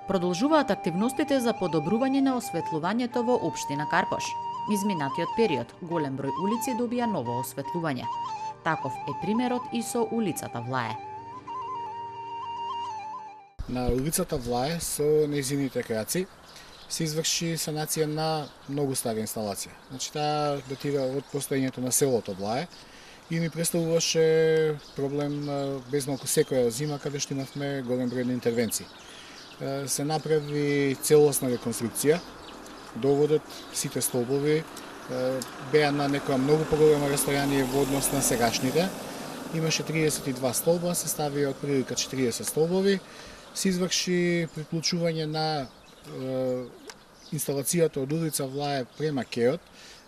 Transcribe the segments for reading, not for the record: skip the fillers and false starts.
Продолжуваат активностите за подобрување на осветлувањето во општина Карпош. Изминатиот период голем број улици добија ново осветлување. Таков е примерот и со улицата Влае. На улицата Влае со нејзините краци се изврши санација на многу стара инсталација. Значи таа датира од постоењето на селото Влае и ни представуваше проблем без малку секоја зима каде што имавме голем број на интервенции. Се направи целосна реконструкција, доводот, сите столбови беа на некоја многу поголема растојание во однос на сегашните. Имаше 32 столба, се стави од прилика 40 столбови, се изврши приклучување на инсталацијата од улица Влае према Кеот,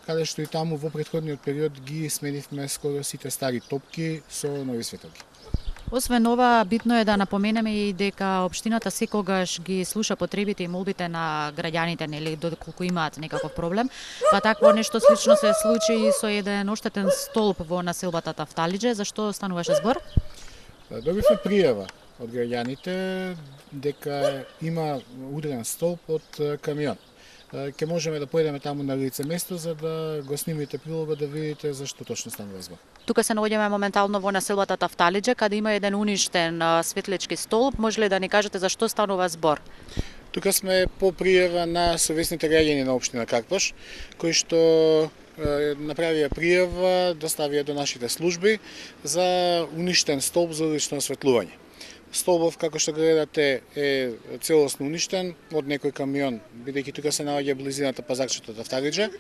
каде што и таму во претходниот период ги сменивме скоро сите стари топки со нови светилки. Освен ова, битно е да напоменеме и дека општината секогаш ги слуша потребите и молбите на граѓаните, нели, доколку имаат некаков проблем. Па такво нешто слично се случи и со еден оштетен столб во населбата Тафталиџе. Зашто стануваше збор? Добивме пријава од граѓаните дека има ударен столб од камион. Ке можеме да појдеме таму на лице место за да го снимите прилога да видите зашто точно станува збор. Тука се наоѓаме моментално во населбата Тафталиџе, каде има еден уништен светлички столб. Може ли да ни кажете зашто станува збор? Тука сме по пријава на совесните граѓани на општина Карпош, кои што направија пријава, доставија до нашите служби за уништен столб за улично осветлување. Столбов, како што гледате, е целосно уништен од некој камион, бидејќи тука се наоѓа близината пазарчето Тафталиџе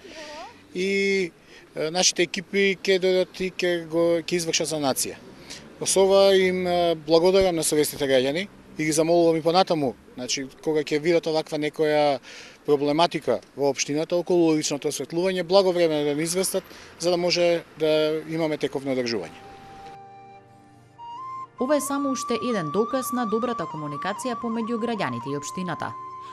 и нашите екипи ќе дојдат и ќе извршат санација. Со ова им благодарам на совесните граѓани и ги замолувам и понатаму, значи кога ќе видат оваква некоја проблематика во општината околу уличното осветлување, благовремено да ни известат за да може да имаме тековно одржување. Ова е само уште еден доказ на добрата комуникација помеѓу граѓаните и општината.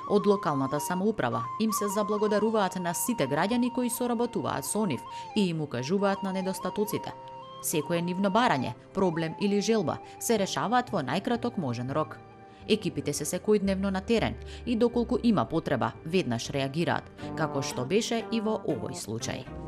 Од локалната самоуправа им се заблагодаруваат на сите граѓани кои соработуваат со нив и им укажуваат на недостатоците. Секое нивно барање, проблем или желба се решаваат во најкраток можен рок. Екипите се секојдневно на терен и доколку има потреба, веднаш реагираат, како што беше и во овој случај.